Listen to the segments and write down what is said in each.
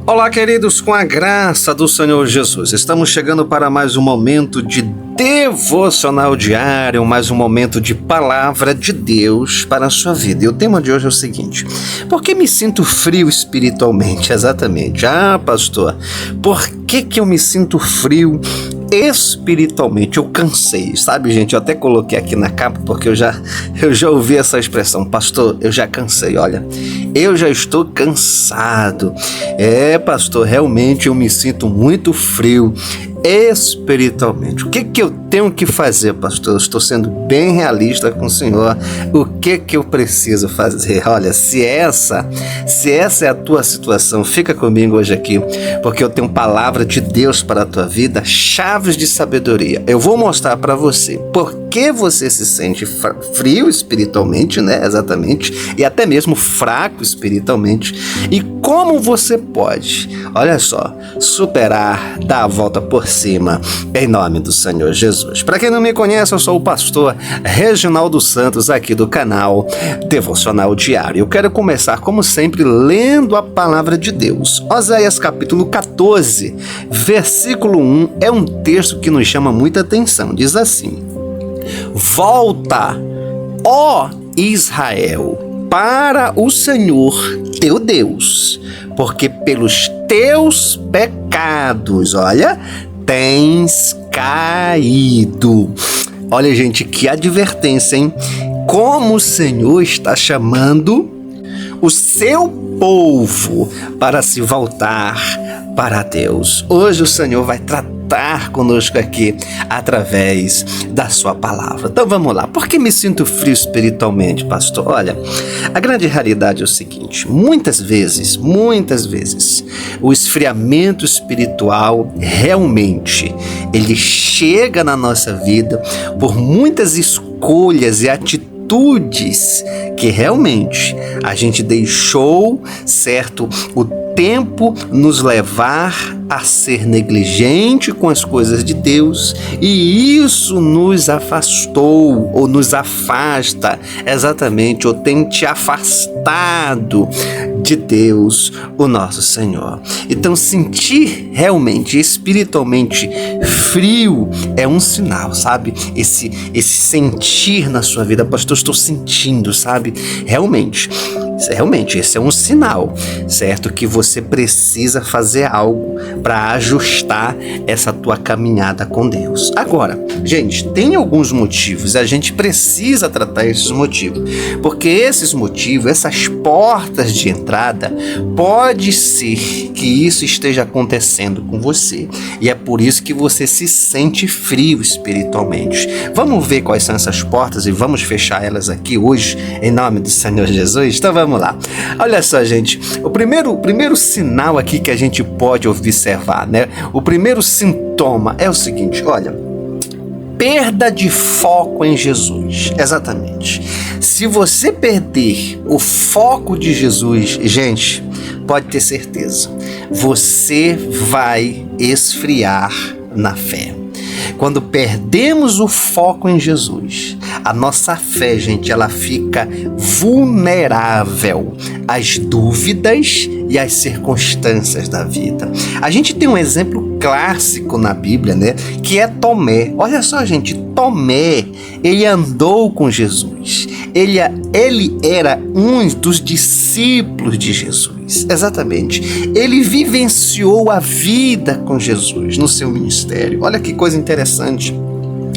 Olá, queridos, com a graça do Senhor Jesus, estamos chegando para mais um momento de devocional diário, mais um momento de palavra de Deus para a sua vida. E o tema de hoje é o seguinte: por que me sinto frio espiritualmente? Exatamente. Pastor, por que eu me sinto frio espiritualmente? Eu cansei, sabe, gente? Eu até coloquei aqui na capa porque eu já ouvi essa expressão: pastor, eu já cansei. Olha, eu já estou cansado. Pastor, realmente eu me sinto muito frio espiritualmente. O que eu tenho que fazer, pastor? Eu estou sendo bem realista com o Senhor. O que eu preciso fazer? Olha, se essa é a tua situação, fica comigo hoje aqui, porque eu tenho palavra de Deus para a tua vida, chaves de sabedoria. Eu vou mostrar para você por que você se sente frio espiritualmente, né? Exatamente, e até mesmo fraco espiritualmente, e como você pode, olha só, superar, dar a volta por cima, em nome do Senhor Jesus. Para quem não me conhece, eu sou o pastor Reginaldo Santos, aqui do canal Devocional Diário. Eu quero começar, como sempre, lendo a palavra de Deus. Oséias capítulo 14, versículo 1, é um texto que nos chama muita atenção. Diz assim: volta, ó Israel, para o Senhor teu Deus, porque pelos teus pecados, olha, tens caído. Olha, gente, que advertência, hein? Como o Senhor está chamando o seu povo para se voltar para Deus. Hoje o Senhor vai tratar conosco aqui através da sua palavra. Então vamos lá. Por que me sinto frio espiritualmente, pastor? Olha, a grande realidade é o seguinte: muitas vezes, o esfriamento espiritual realmente ele chega na nossa vida por muitas escolhas e atitudes que realmente a gente deixou, certo, o tempo nos levar a ser negligente com as coisas de Deus, e isso nos afastou ou nos afasta, exatamente, ou tem te afastado de Deus, o nosso Senhor. Então, sentir realmente espiritualmente frio é um sinal, sabe? Esse sentir na sua vida: pastor, estou sentindo, sabe? Realmente, esse é um sinal, certo? Que você precisa fazer algo para ajustar essa tua caminhada com Deus. Agora, gente, tem alguns motivos, a gente precisa tratar esses motivos, porque esses motivos, essas portas de entrada, pode ser que isso esteja acontecendo com você, e é por isso que você se sente frio espiritualmente. Vamos ver quais são essas portas e vamos fechar elas aqui hoje, em nome do Senhor Jesus? Então vamos lá. Olha só, gente, o primeiro sinal aqui que a gente pode observar, né? O primeiro sintoma é o seguinte: olha, perda de foco em Jesus. Exatamente. Se você perder o foco de Jesus, gente, pode ter certeza, você vai esfriar na fé. Quando perdemos o foco em Jesus, a nossa fé, gente, ela fica vulnerável às dúvidas e às circunstâncias da vida. A gente tem um exemplo clássico na Bíblia, né? Que é Tomé. Olha só, gente, Tomé, ele andou com Jesus. Ele era um dos discípulos de Jesus. Exatamente. Ele vivenciou a vida com Jesus no seu ministério. Olha que coisa interessante.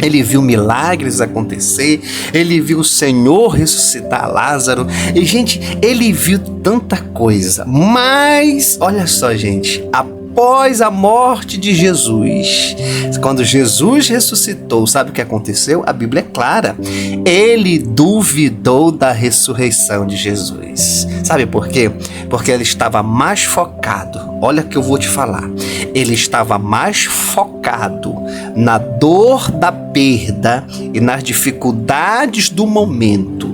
Ele viu milagres acontecer, ele viu o Senhor ressuscitar Lázaro, e, gente, ele viu tanta coisa. Mas, olha só, gente, após a morte de Jesus, quando Jesus ressuscitou, sabe o que aconteceu? A Bíblia é clara. Ele duvidou da ressurreição de Jesus. Sabe por quê? Porque ele estava mais focado. Olha o que eu vou te falar. Ele estava mais focado na dor da perda e nas dificuldades do momento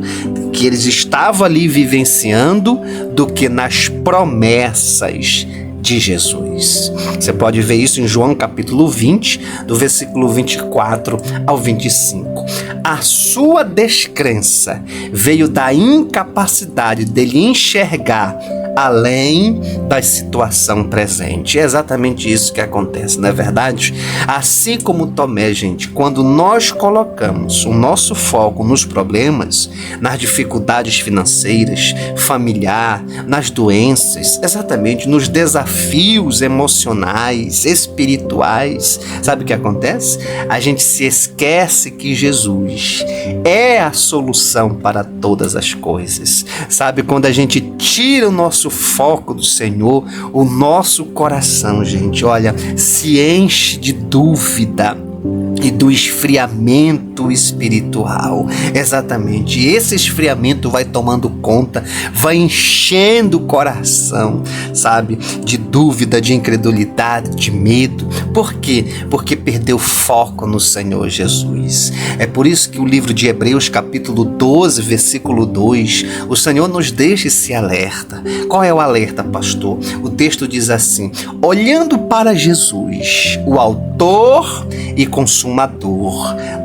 que eles estavam ali vivenciando do que nas promessas de Jesus. Você pode ver isso em João capítulo 20, do versículo 24 ao 25. A sua descrença veio da incapacidade dele enxergar além da situação presente. É exatamente isso que acontece, não é verdade? Assim como Tomé, gente, quando nós colocamos o nosso foco nos problemas, nas dificuldades financeiras, familiar, nas doenças, exatamente nos desafios emocionais, espirituais, sabe o que acontece? A gente se esquece que Jesus é a solução para todas as coisas. Sabe, quando a gente tira o nosso foco do Senhor, o nosso coração, gente, olha, se enche de dúvida e do esfriamento espiritual. Exatamente. E esse esfriamento vai tomando conta, vai enchendo o coração, sabe? De dúvida, de incredulidade, de medo. Por quê? Porque perdeu foco no Senhor Jesus. É por isso que o livro de Hebreus, capítulo 12, versículo 2, o Senhor nos deixa esse alerta. Qual é o alerta, pastor? O texto diz assim: olhando para Jesus, o autor e consumador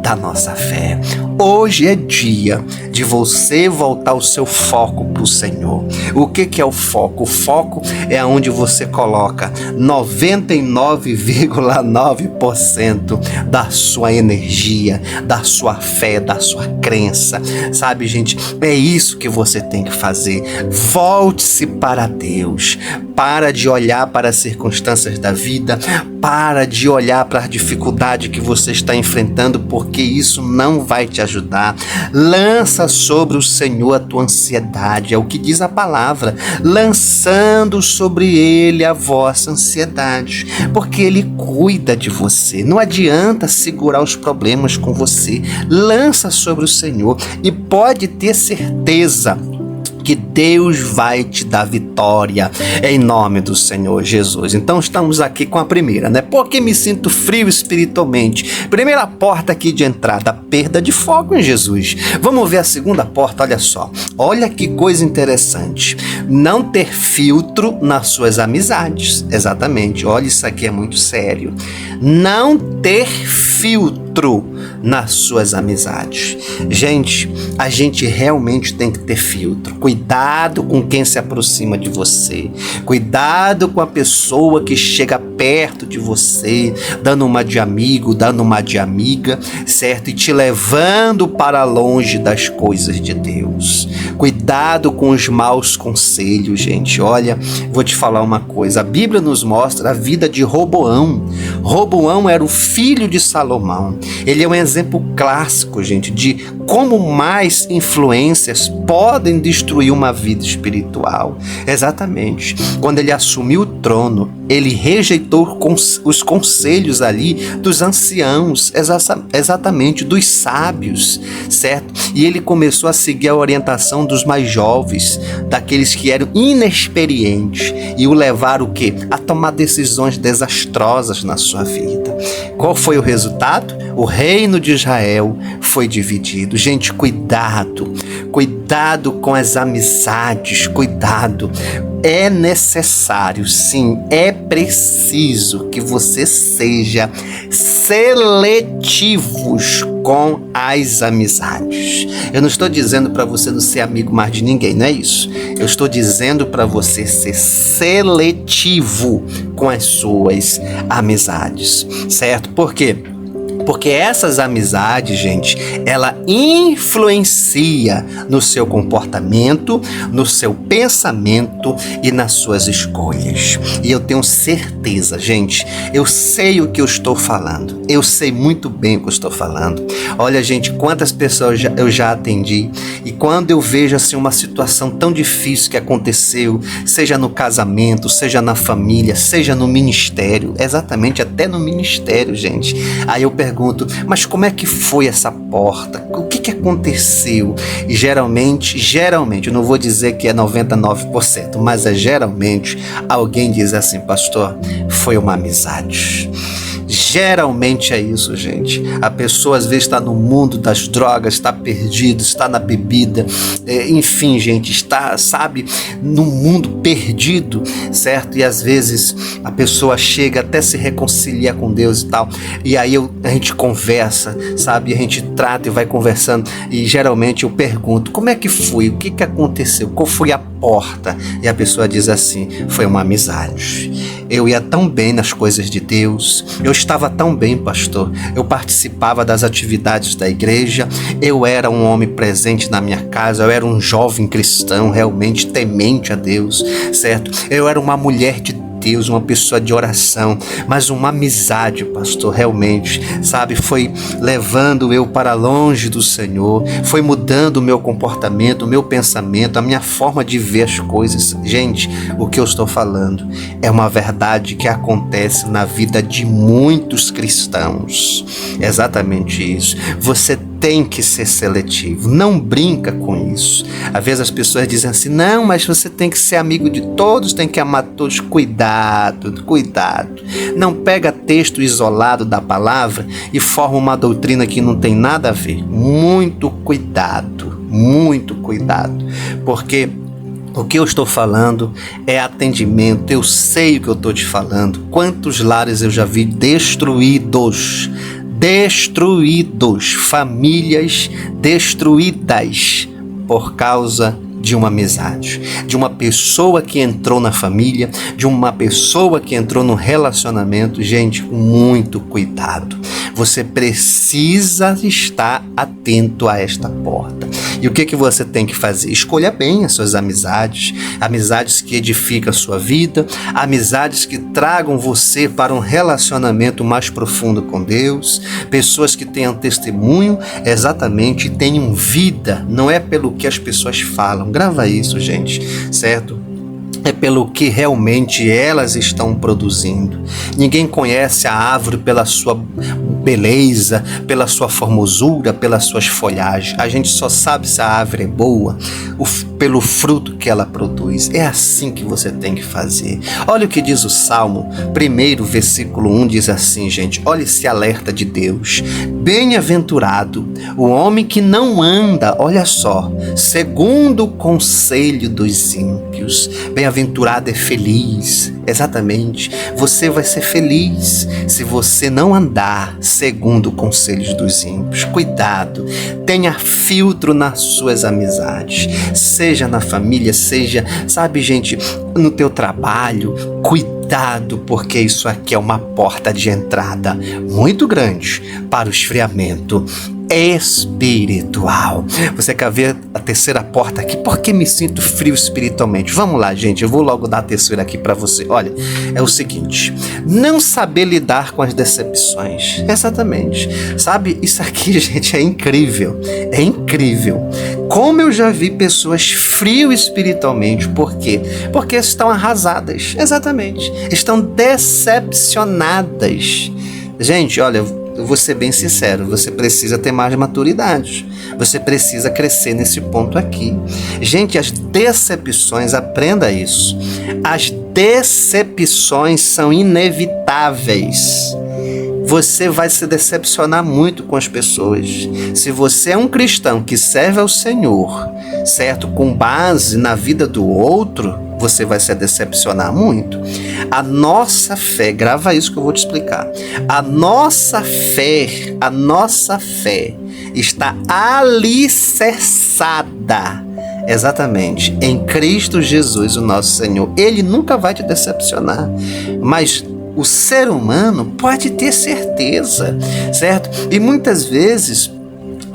da nossa fé. Hoje é dia de você voltar o seu foco para o Senhor. O que é o foco? O foco é onde você coloca 99,9% da sua energia, da sua fé, da sua crença. Sabe, gente? É isso que você tem que fazer. Volte-se para Deus. Para de olhar para as circunstâncias da vida. Para de olhar para a dificuldade que você está enfrentando, porque isso não vai te ajudar. Lança sobre o Senhor a tua ansiedade, é o que diz a palavra, lançando sobre Ele a vossa ansiedade, porque Ele cuida de você. Não adianta segurar os problemas com você. Lança sobre o Senhor e pode ter certeza que Deus vai te dar vitória em nome do Senhor Jesus. Então estamos aqui com a primeira, né? Porque me sinto frio espiritualmente. Primeira porta aqui de entrada, perda de foco em Jesus. Vamos ver a segunda porta, olha só. Olha que coisa interessante. Não ter filtro nas suas amizades. Exatamente, olha, isso aqui é muito sério. Não ter filtro nas suas amizades. Gente, a gente realmente tem que ter filtro. Cuidado com quem se aproxima de você. Cuidado com a pessoa que chega perto de você, dando uma de amigo, dando uma de amiga, certo? E te levando para longe das coisas de Deus. Cuidado com os maus conselhos, gente. Olha, vou te falar uma coisa. A Bíblia nos mostra a vida de Roboão. Roboão era o filho de Salomão. Ele é um exemplo clássico, gente, de como mais influências podem destruir uma vida espiritual. Exatamente. Quando ele assumiu o trono, ele rejeitou os conselhos ali dos anciãos, exatamente, dos sábios, certo? E ele começou a seguir a orientação dos mais jovens, daqueles que eram inexperientes, e o levaram o quê? A tomar decisões desastrosas na sua vida. Qual foi o resultado? O reino de Israel foi dividido. Gente, cuidado com as amizades, cuidado. É necessário, sim, é preciso que você seja seletivos com as amizades. Eu não estou dizendo para você não ser amigo mais de ninguém, não é isso. Eu estou dizendo para você ser seletivo com as suas amizades, certo? Por quê? Porque essas amizades, gente, ela influencia no seu comportamento, no seu pensamento e nas suas escolhas. E eu tenho certeza, gente, eu sei o que eu estou falando. Eu sei muito bem o que eu estou falando. Olha, gente, quantas pessoas eu já atendi, e quando eu vejo assim uma situação tão difícil que aconteceu, seja no casamento, seja na família, seja no ministério, exatamente, até no ministério, gente. Aí eu pergunto, mas como é que foi essa porta? O que aconteceu? E geralmente, eu não vou dizer que é 99%, mas geralmente alguém diz assim: pastor, foi uma amizade. Geralmente é isso, gente. A pessoa às vezes está no mundo das drogas, está perdido, está na bebida, enfim, gente, está, sabe, no mundo perdido, certo? E às vezes a pessoa chega até se reconciliar com Deus e tal, e aí a gente conversa, sabe? A gente trata e vai conversando, e geralmente eu pergunto, como é que foi? O que aconteceu? Qual foi a porta? E a pessoa diz assim, foi uma amizade. Eu ia tão bem nas coisas de Deus, eu estava tão bem, pastor, eu participava das atividades da igreja, eu era um homem presente na minha casa, eu era um jovem cristão realmente temente a Deus, certo? Eu era uma mulher de Deus, uma pessoa de oração, mas uma amizade, pastor, realmente, sabe, foi levando eu para longe do Senhor, foi mudando o meu comportamento, o meu pensamento, a minha forma de ver as coisas. Gente, o que eu estou falando é uma verdade que acontece na vida de muitos cristãos. Exatamente isso. Você tem que ser seletivo, não brinca com isso. Às vezes as pessoas dizem assim, não, mas você tem que ser amigo de todos, tem que amar todos. Cuidado, cuidado. Não pega texto isolado da palavra e forma uma doutrina que não tem nada a ver. Muito cuidado, porque o que eu estou falando é atendimento. Eu sei o que eu estou te falando. Quantos lares eu já vi destruídos, famílias destruídas por causa de uma amizade, de uma pessoa que entrou na família, de uma pessoa que entrou no relacionamento. Gente, com muito cuidado. Você precisa estar atento a esta porta. E o que você tem que fazer? Escolha bem as suas amizades, amizades que edificam a sua vida, amizades que tragam você para um relacionamento mais profundo com Deus, pessoas que tenham testemunho, exatamente, tenham vida, não é pelo que as pessoas falam. Grava isso, gente, certo? É pelo que realmente elas estão produzindo. Ninguém conhece a árvore pela sua beleza, pela sua formosura, pelas suas folhagens. A gente só sabe se a árvore é boa pelo fruto que ela produz. É assim que você tem que fazer. Olha o que diz o Salmo 1, versículo 1, diz assim, gente, olha esse alerta de Deus. Bem-aventurado o homem que não anda, olha só, segundo o conselho dos ímpios. Bem-aventurado é feliz, exatamente. Você vai ser feliz se você não andar segundo o conselho dos ímpios. Cuidado, tenha filtro nas suas amizades, seja na família, seja, sabe, gente, no teu trabalho. Cuidado, porque isso aqui é uma porta de entrada muito grande para o esfriamento espiritual. Você quer ver a terceira porta aqui? Porque me sinto frio espiritualmente. Vamos lá, gente, eu vou logo dar a terceira aqui para você. Olha, é o seguinte, não saber lidar com as decepções. Exatamente. Sabe, isso aqui, gente, é incrível. É incrível. Como eu já vi pessoas frias espiritualmente. Por quê? Porque estão arrasadas. Exatamente. Estão decepcionadas. Gente, olha, eu vou ser bem sincero, você precisa ter mais maturidade, você precisa crescer nesse ponto aqui. Gente, as decepções, aprenda isso, as decepções são inevitáveis. Você vai se decepcionar muito com as pessoas. Se você é um cristão que serve ao Senhor, certo? Com base na vida do outro, você vai se decepcionar muito. A nossa fé, grava isso que eu vou te explicar. A nossa fé está alicerçada, exatamente, em Cristo Jesus, o nosso Senhor. Ele nunca vai te decepcionar, mas o ser humano pode ter certeza, certo? E muitas vezes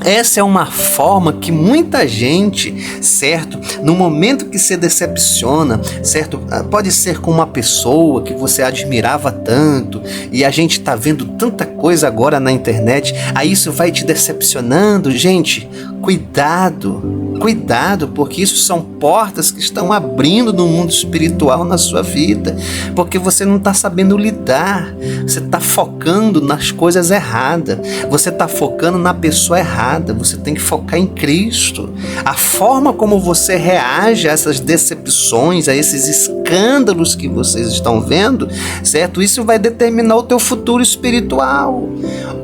essa é uma forma que muita gente, certo, no momento que se decepciona, certo, pode ser com uma pessoa que você admirava tanto e a gente tá vendo tanta coisa agora na internet, aí isso vai te decepcionando. Gente, cuidado, porque isso são portas que estão abrindo no mundo espiritual na sua vida, porque você não está sabendo lidar, você está focando nas coisas erradas, você está focando na pessoa errada. jornada, você tem que focar em Cristo. A forma como você reage a essas decepções, a esses escândalos que vocês estão vendo, certo? Isso vai determinar o teu futuro espiritual.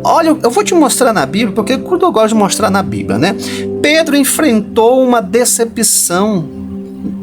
Olha, eu vou te mostrar na Bíblia, porque quando eu gosto de mostrar na Bíblia, né? Pedro enfrentou uma decepção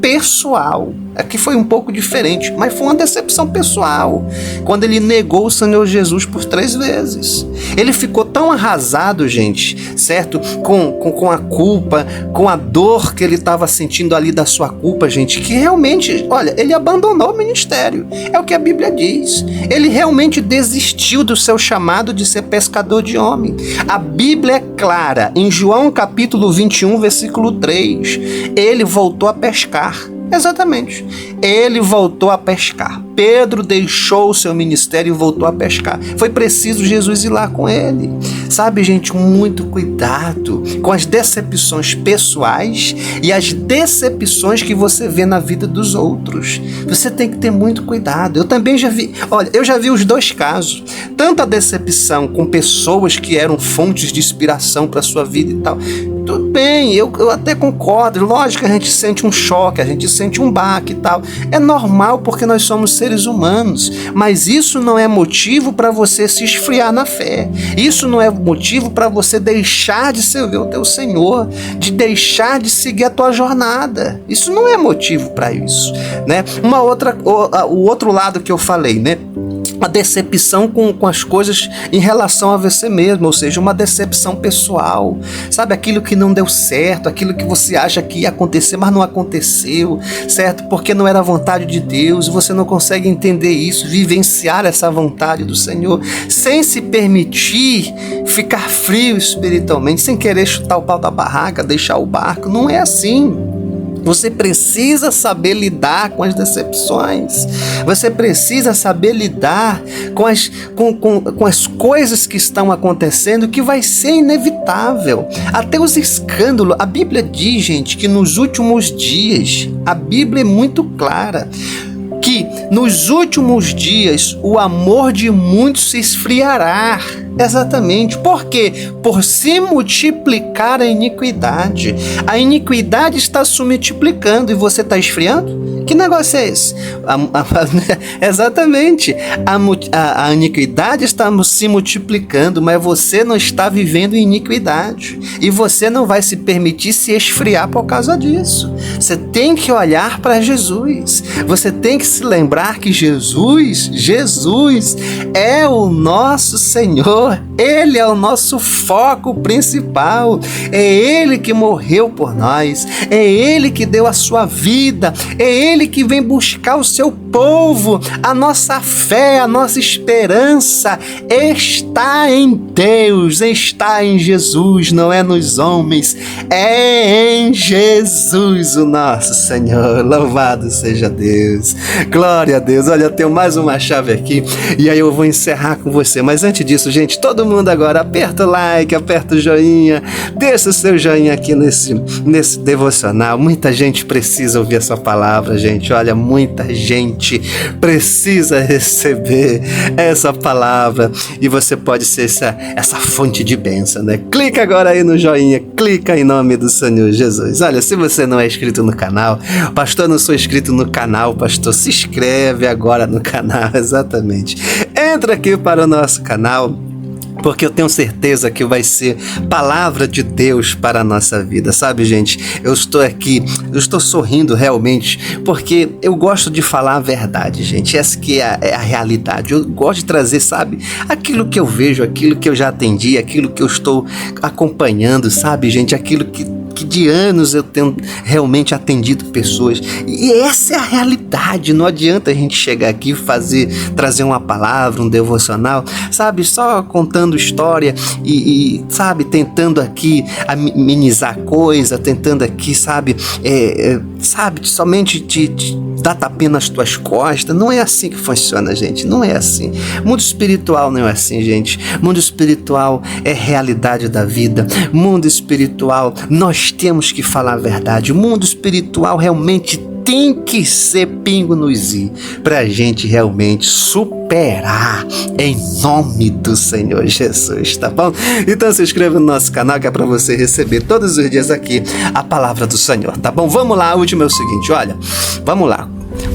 pessoal. Aqui foi um pouco diferente, mas foi uma decepção pessoal, quando ele negou o Senhor Jesus por 3 vezes. Ele ficou tão arrasado, gente, certo? Com a culpa, com a dor que ele estava sentindo ali da sua culpa, gente, que realmente, olha, ele abandonou o ministério. É o que a Bíblia diz. Ele realmente desistiu do seu chamado de ser pescador de homem. A Bíblia é clara, em João capítulo 21, versículo 3, ele voltou a pescar. Exatamente. Ele voltou a pescar. Pedro deixou o seu ministério e voltou a pescar. Foi preciso Jesus ir lá com ele. Sabe, gente, muito cuidado com as decepções pessoais e as decepções que você vê na vida dos outros. Você tem que ter muito cuidado. Eu também já vi, olha, eu já vi os 2 casos. Tanto a decepção com pessoas que eram fontes de inspiração para a sua vida e tal. Tudo bem, eu até concordo. Lógico que a gente sente um choque, a gente sente um baque e tal. É normal porque nós somos seres humanos. Mas isso não é motivo para você se esfriar na fé. Isso não é motivo para você deixar de servir o teu Senhor, de deixar de seguir a tua jornada. Isso não é motivo para isso, né? O outro lado que eu falei, né? A decepção com as coisas em relação a você mesmo, ou seja, uma decepção pessoal, sabe, aquilo que não deu certo, aquilo que você acha que ia acontecer, mas não aconteceu, certo, porque não era a vontade de Deus, você não consegue entender isso, vivenciar essa vontade do Senhor, sem se permitir ficar frio espiritualmente, sem querer chutar o pau da barraca, deixar o barco. Não é assim. Você precisa saber lidar com as decepções. Você precisa saber lidar com as coisas que estão acontecendo, que vai ser inevitável. Até os escândalos. A Bíblia diz, gente, que nos últimos dias, a Bíblia é muito clara, que nos últimos dias o amor de muitos se esfriará. Exatamente. Por quê? Por se multiplicar a iniquidade. A iniquidade está se multiplicando e você está esfriando? Que negócio é esse? Exatamente. A iniquidade está se multiplicando, mas você não está vivendo em iniquidade. E você não vai se permitir se esfriar por causa disso. Você tem que olhar para Jesus. Você tem que se lembrar que Jesus é o nosso Senhor. Ele é o nosso foco principal. É Ele que morreu por nós. É Ele que deu a sua vida. É Ele que vem buscar o seu povo. A nossa fé, a nossa esperança está em Deus, está em Jesus, não é nos homens. É em Jesus o nosso Senhor. Louvado seja Deus. Glória a Deus. Olha, eu tenho mais uma chave aqui e aí eu vou encerrar com você. Mas antes disso, gente, todo mundo agora aperta o like, aperta o joinha, deixa o seu joinha aqui nesse devocional. Muita gente precisa ouvir essa palavra, gente. Olha, muita gente precisa receber essa palavra e você pode ser essa fonte de bênção, né? Clica agora aí no joinha, clica em nome do Senhor Jesus. Olha, se você não é inscrito no canal, pastor, não sou inscrito no canal, pastor, se inscreve agora no canal, exatamente. Entra aqui para o nosso canal, porque eu tenho certeza que vai ser palavra de Deus para a nossa vida, sabe, gente? Eu estou aqui, eu estou sorrindo realmente, porque eu gosto de falar a verdade, gente. Essa que é a realidade. Eu gosto de trazer, sabe, aquilo que eu vejo, aquilo que eu já atendi, aquilo que eu estou acompanhando, sabe, gente? Aquilo que de anos eu tenho realmente atendido pessoas. E essa é a realidade. Não adianta a gente chegar aqui e trazer uma palavra, um devocional, sabe, só contando história e sabe, tentando aqui amenizar coisa, tentando aqui, sabe, somente te dar tapinha nas tuas costas. Não é assim que funciona, gente. Não é assim. Mundo espiritual não é assim, gente. Mundo espiritual é realidade da vida. Mundo espiritual, nós temos que falar a verdade. O mundo espiritual realmente tem que ser pingo nos i para a gente realmente superar em nome do Senhor Jesus, tá bom? Então se inscreva no nosso canal que é para você receber todos os dias aqui a palavra do Senhor, tá bom? Vamos lá, o último é o seguinte, olha, vamos lá.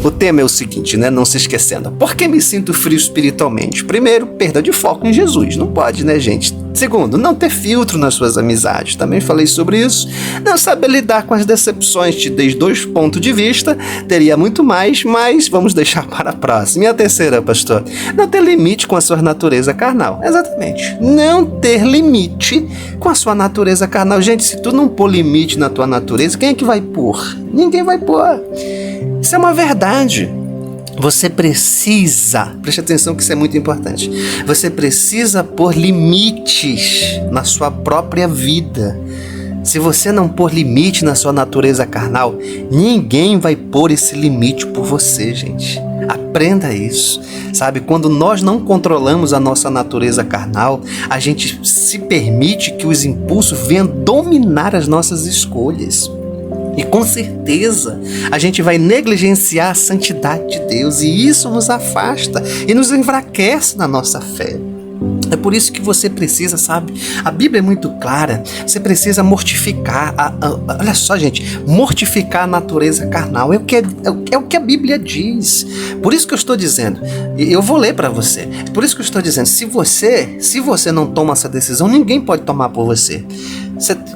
O tema é o seguinte, né? Não se esquecendo. Por que me sinto frio espiritualmente? Primeiro, perda de foco em Jesus. Não pode, né, gente? Segundo, não ter filtro nas suas amizades. Também falei sobre isso. Não saber lidar com as decepções. Te dei 2 pontos de vista. Teria muito mais, mas vamos deixar para a próxima. E a terceira, pastor? Não ter limite com a sua natureza carnal. Exatamente. Não ter limite com a sua natureza carnal. Gente, se tu não pôr limite na tua natureza, quem é que vai pôr? Ninguém vai pôr. Isso é uma verdade. Você precisa, preste atenção que isso é muito importante, você precisa pôr limites na sua própria vida. Se você não pôr limite na sua natureza carnal, ninguém vai pôr esse limite por você, gente. Aprenda isso, sabe? Quando nós não controlamos a nossa natureza carnal, a gente se permite que os impulsos venham dominar as nossas escolhas. E com certeza a gente vai negligenciar a santidade de Deus e isso nos afasta e nos enfraquece na nossa fé. É por isso que você precisa, sabe? A Bíblia é muito clara. Você precisa mortificar. Olha só, gente. Mortificar a natureza carnal. É o que a Bíblia diz. Por isso que eu estou dizendo. Eu vou ler para você. Por isso que eu estou dizendo. Se você não toma essa decisão, ninguém pode tomar por você.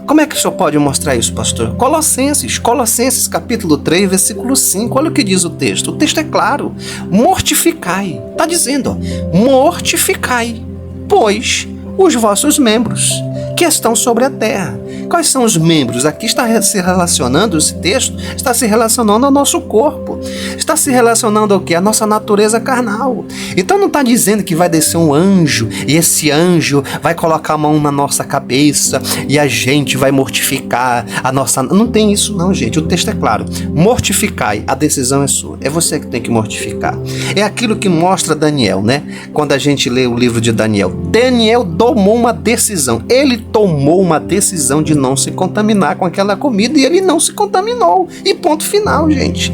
Como é que o senhor pode mostrar isso, pastor? Colossenses capítulo 3, versículo 5. Olha o que diz o texto. O texto é claro. Mortificai. Está dizendo, ó. Mortificai, pois, os vossos membros que estão sobre a terra. Quais são os membros? Aqui está se relacionando, esse texto está se relacionando ao nosso corpo. Está se relacionando ao quê? A nossa natureza carnal. Então não está dizendo que vai descer um anjo e esse anjo vai colocar a mão na nossa cabeça e a gente vai mortificar a nossa... Não tem isso não, gente. O texto é claro. Mortificai. A decisão é sua. É você que tem que mortificar. É aquilo que mostra Daniel, né? Quando a gente lê o livro de Daniel. Daniel tomou uma decisão. Ele tomou uma decisão de não se contaminar com aquela comida e ele não se contaminou. E ponto final, gente.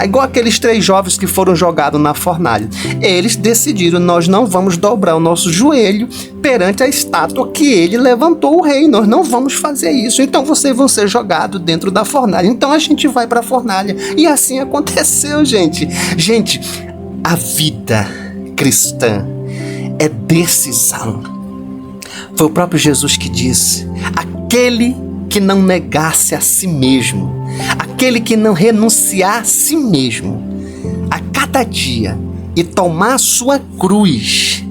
Igual aqueles 3 jovens que foram jogados na fornalha. Eles decidiram, nós não vamos dobrar o nosso joelho perante a estátua que ele levantou o rei. Nós não vamos fazer isso. Então vocês vão ser jogados dentro da fornalha. Então a gente vai para a fornalha. E assim aconteceu, gente. Gente, a vida cristã é decisão. Foi o próprio Jesus que disse, aquele que não negasse a si mesmo, aquele que não renunciar a si mesmo, a cada dia e tomar a sua cruz,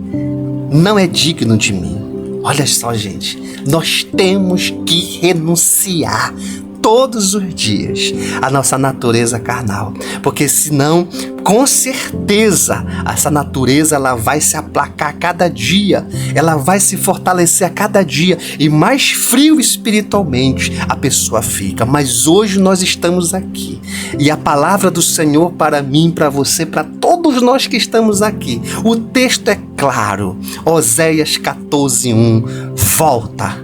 não é digno de mim. Olha só, gente, nós temos que renunciar todos os dias a nossa natureza carnal, porque senão, com certeza, essa natureza ela vai se aplacar a cada dia, ela vai se fortalecer a cada dia e mais frio espiritualmente a pessoa fica. Mas hoje nós estamos aqui e a palavra do Senhor para mim, para você, para todos nós que estamos aqui, o texto é claro. Oséias 14:1, volta,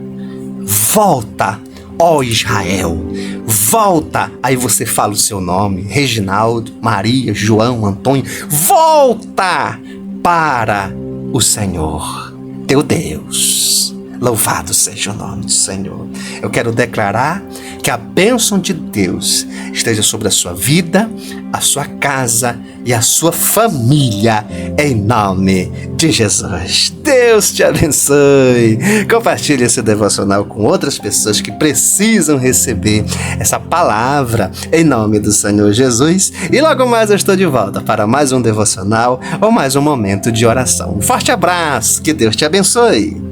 ó Israel, volta. Aí você fala o seu nome, Reginaldo, Maria, João, Antônio. Volta para o Senhor, teu Deus. Louvado seja o nome do Senhor. Eu quero declarar que a bênção de Deus esteja sobre a sua vida, a sua casa e a sua família, em nome de Jesus. Deus te abençoe. Compartilhe esse devocional com outras pessoas que precisam receber essa palavra, em nome do Senhor Jesus. E logo mais eu estou de volta para mais um devocional ou mais um momento de oração. Um forte abraço, que Deus te abençoe.